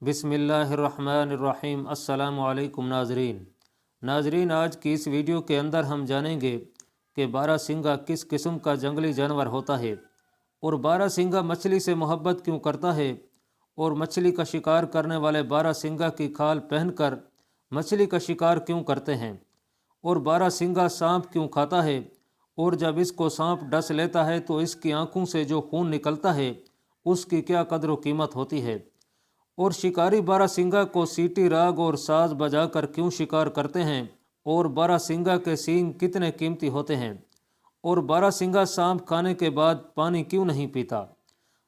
बिस्मिल्लाहिर्रहमानिर्रहीम। अस्सलामु अलैकुम नाजरीन, आज की इस वीडियो के अंदर हम जानेंगे कि बारहसिंगा किस किस्म का जंगली जानवर होता है और बारहसिंगा मछली से मोहब्बत क्यों करता है और मछली का शिकार करने वाले बारहसिंगा की खाल पहनकर मछली का शिकार क्यों करते हैं और बारहसिंगा सांप क्यों खाता है और जब इसको सांप डस लेता है तो इसकी आंखों से जो खून निकलता है उसकी क्या कदर व कीमत होती है और शिकारी बारहसिंगा को सीटी राग और साज बजाकर क्यों शिकार करते हैं और बारहसिंगा के सींग कितने कीमती होते हैं और बारहसिंगा सांप खाने के बाद पानी क्यों नहीं पीता।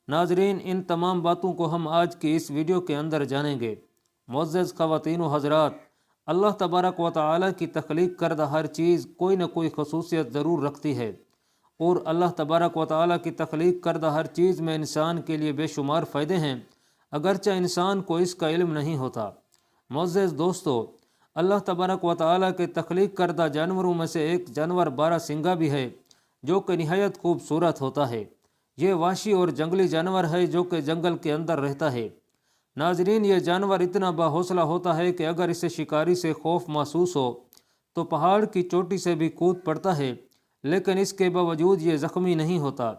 नाजरीन, इन तमाम बातों को हम आज की इस वीडियो के अंदर जानेंगे। मुअज़्ज़ज़ ख़वातीन व हज़रात, अल्लाह तबारक व तआला की तख्लीक करदा हर चीज़ कोई न कोई खसूसियत ज़रूर रखती है और अल्लाह तबारक व तआला की तख्लीक करदा हर चीज़ में इंसान के लिए बेशुमार फ़ायदे हैं, अगरचे इंसान को इसका इल्म नहीं होता। मुअज़्ज़ज़ दोस्तों, अल्लाह तबारक व तआला के तख्लीक करदा जानवरों में से एक जानवर बारहसिंगा भी है जो कि निहायत खूबसूरत होता है। ये वाशी और जंगली जानवर है जो कि जंगल के अंदर रहता है। नाजरीन, ये जानवर इतना बाहौसला होता है कि अगर इसे शिकारी से खौफ महसूस हो तो पहाड़ की चोटी से भी कूद पड़ता है, लेकिन इसके बावजूद ये ज़ख्मी नहीं होता।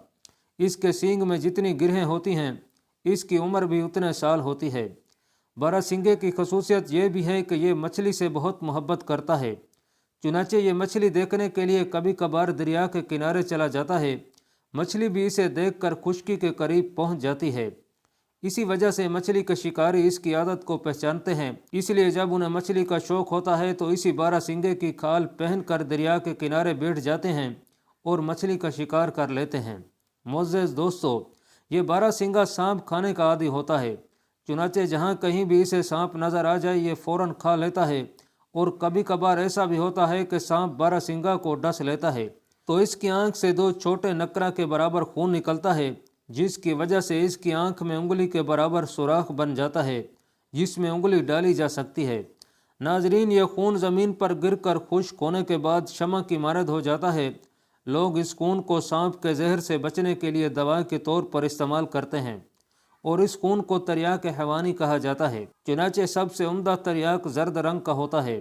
इसके सींग में जितनी गिरहें होती हैं इसकी उम्र भी उतने साल होती है। बारहसिंगे की खसूसियत यह भी है कि ये मछली से बहुत मोहब्बत करता है, चुनाचे ये मछली देखने के लिए कभी कभार दरिया के किनारे चला जाता है। मछली भी इसे देखकर खुश्की के करीब पहुंच जाती है। इसी वजह से मछली के शिकारी इसकी आदत को पहचानते हैं, इसलिए जब उन्हें मछली का शौक होता है तो इसी बारहसिंगे की खाल पहनकर दरिया के किनारे बैठ जाते हैं और मछली का शिकार कर लेते हैं। मुअज़्ज़ज़ दोस्तों, ये बारहसिंगा सांप खाने का आदी होता है, चुनाचे जहाँ कहीं भी इसे सांप नज़र आ जाए ये फ़ौरन खा लेता है और कभी कभार ऐसा भी होता है कि सांप बारहसिंगा को डस लेता है तो इसकी आंख से दो छोटे नकरा के बराबर खून निकलता है, जिसकी वजह से इसकी आंख में उंगली के बराबर सुराख बन जाता है जिसमें उंगली डाली जा सकती है। नाजरीन, यह खून ज़मीन पर गिरकर खुश्क होने के बाद शमा की मानद हो जाता है। लोग इस खून को सांप के जहर से बचने के लिए दवा के तौर पर इस्तेमाल करते हैं और इस खून को तरियाक हैवानी कहा जाता है। चुनाचे सबसे उम्दा तरियाक जर्द रंग का होता है।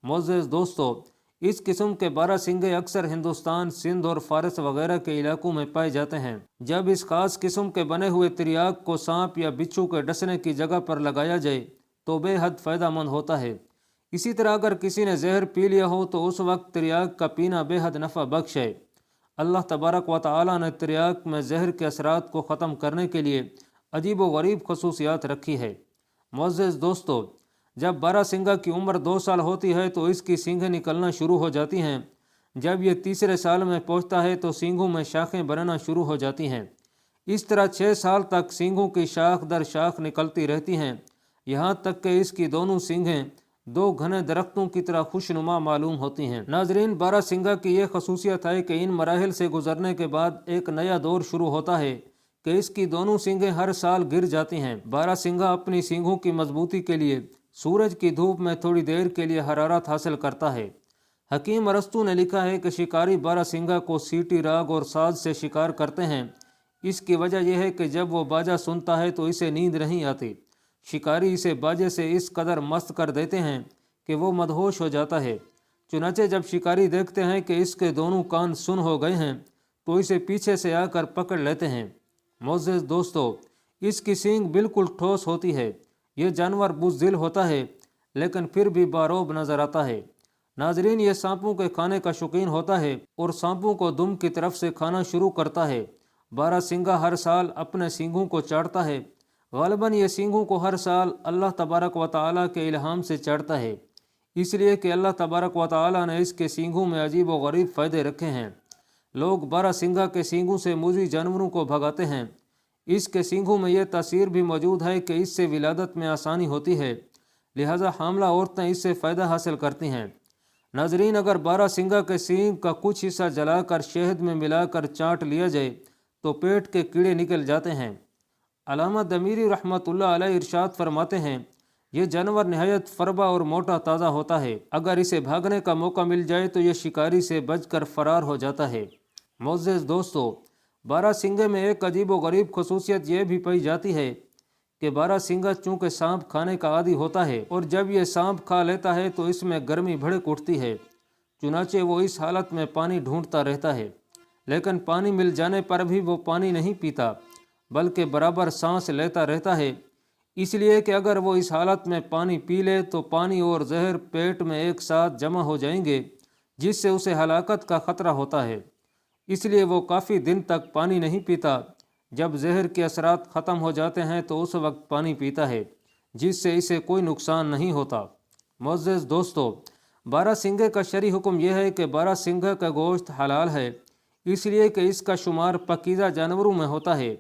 मुअज़्ज़ज़ दोस्तों, इस किस्म के बारहसिंगे अक्सर हिंदुस्तान, सिंध और फारस वगैरह के इलाकों में पाए जाते हैं। जब इस खास किस्म के बने हुए तिरियाक को सांप या बिच्छू के डसने की जगह पर लगाया जाए तो बेहद फ़ायदेमंद होता है। इसी तरह अगर किसी ने जहर पी लिया हो तो उस वक्त तिरियाक का पीना बेहद नफ़ा बख्श है। अल्लाह तबारक व तआला ने तिरियाक में जहर के असरात को ख़त्म करने के लिए अजीब व गरीब खसूसियात रखी है। मुअज़्ज़ज़ दोस्तों, जब बारहसिंगा की उम्र 2 साल होती है तो इसकी सींगें निकलना शुरू हो जाती हैं। जब ये तीसरे साल में पहुंचता है तो सींगों में शाखें बनना शुरू हो जाती हैं। इस तरह 6 साल तक सींगों की शाख दर शाख निकलती रहती हैं, यहाँ तक कि इसकी दोनों सींगें 2 घने दरख्तों की तरह खुशनुमा मालूम होती हैं। नाजरीन, बारहसिंगा की यह खसूसियत है कि इन मराहिल से गुजरने के बाद एक नया दौर शुरू होता है कि इसकी दोनों सींगें हर साल गिर जाती हैं। बारहसिंगा अपनी सींगों की मजबूती के लिए सूरज की धूप में थोड़ी देर के लिए हरारत हासिल करता है। हकीम अरस्तू ने लिखा है कि शिकारी बारहसिंगा को सीटी राग और साज से शिकार करते हैं। इसकी वजह यह है कि जब वो बाजा सुनता है तो इसे नींद नहीं आती। शिकारी इसे बाजे से इस कदर मस्त कर देते हैं कि वो मदहोश हो जाता है। चुनाचे जब शिकारी देखते हैं कि इसके दोनों कान सुन हो गए हैं तो इसे पीछे से आकर पकड़ लेते हैं। मुअज़्ज़ज़ दोस्तों, इसकी सींग बिल्कुल ठोस होती है। यह जानवर बुज़दिल होता है लेकिन फिर भी बारोब नज़र आता है। नाजरीन, यह सांपों के खाने का शौकीन होता है और सांपों को दुम की तरफ से खाना शुरू करता है। बारहसिंगा हर साल अपने सींगों को चाटता है। ग़ालिबन ये सींगों को हर साल अल्लाह तबारक व तआला के इल्हाम से चाटता है, इसलिए कि अल्लाह तबारक व तआला ने इसके सींगों में अजीब व गरीब फ़ायदे रखे हैं। लोग बारहसिंगा के सींगों से मूज़ी जानवरों को भगाते हैं। इसके सींगों में यह तासीर भी मौजूद है कि इससे विलादत में आसानी होती है, लिहाजा हामला औरतें इससे फ़ायदा हासिल करती हैं। नाजरीन, अगर बारहसिंगा के सींग का कुछ हिस्सा जलाकर शहद में मिलाकर चाट लिया जाए तो पेट के कीड़े निकल जाते हैं। अल्लामा दमीरी रहमतुल्लाह अलैह इरशाद फरमाते हैं, ये जानवर निहायत फरबा और मोटा ताज़ा होता है। अगर इसे भागने का मौका मिल जाए तो यह शिकारी से बचकर फरार हो जाता है। मुअज़्ज़ज़ दोस्तों, बारहसिंगे में एक अजीब व गरीब खसूसियत यह भी पाई जाती है کہ بارہ سنگا چونکہ سانپ کھانے کا عادی ہوتا ہے اور جب یہ سانپ کھا لیتا ہے تو اس میں گرمی بھڑک اٹھتی ہے، چنانچہ وہ اس حالت میں پانی ڈھونڈتا رہتا ہے، لیکن پانی مل جانے پر بھی وہ پانی نہیں پیتا بلکہ برابر سانس لیتا رہتا ہے، اس لیے کہ اگر وہ اس حالت میں پانی پی لے تو پانی اور زہر پیٹ میں ایک ساتھ جمع ہو جائیں گے، جس سے اسے ہلاکت کا خطرہ ہوتا ہے، اس لیے وہ کافی دن تک پانی نہیں پیتا۔ جب زہر کے اثرات ختم ہو جاتے ہیں تو اس وقت پانی پیتا ہے، جس سے اسے کوئی نقصان نہیں ہوتا۔ معزز دوستو، بارہ سنگے کا شرعی حکم یہ ہے کہ بارہ سنگا کا گوشت حلال ہے، اس لیے کہ اس کا شمار پاکیزہ جانوروں میں ہوتا ہے،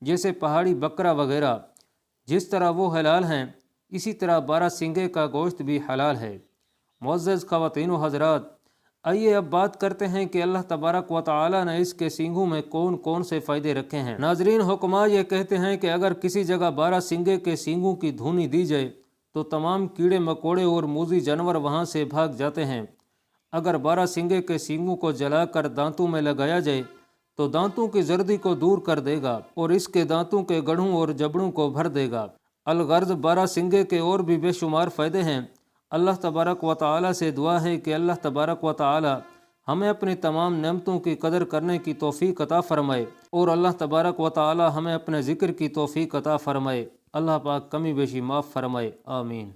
جیسے پہاڑی بکرا وغیرہ۔ جس طرح وہ حلال ہیں اسی طرح بارہ سنگے کا گوشت بھی حلال ہے۔ معزز خواتین و حضرات، آئیے اب بات کرتے ہیں کہ اللہ تبارک و تعالی نے اس کے سینگوں میں کون کون سے فائدے رکھے ہیں۔ ناظرین، حکما یہ کہتے ہیں کہ اگر کسی جگہ بارہ سنگے کے سینگوں کی دھونی دی جائے تو تمام کیڑے مکوڑے اور موذی جانور وہاں سے بھاگ جاتے ہیں۔ اگر بارہ سنگے کے سینگوں کو جلا کر دانتوں میں لگایا جائے تو دانتوں کی زردی کو دور کر دے گا اور اس کے دانتوں کے گڑھوں اور جبڑوں کو بھر دے گا۔ الغرض بارہ سنگے کے اور بھی بے شمار فائدے ہیں۔ اللہ تبارک و تعالی سے دعا ہے کہ اللہ تبارک و تعالی ہمیں اپنی تمام نعمتوں کی قدر کرنے کی توفیق عطا فرمائے اور اللہ تبارک و تعالی ہمیں اپنے ذکر کی توفیق عطا فرمائے۔ اللہ پاک کمی بیشی معاف فرمائے، آمین۔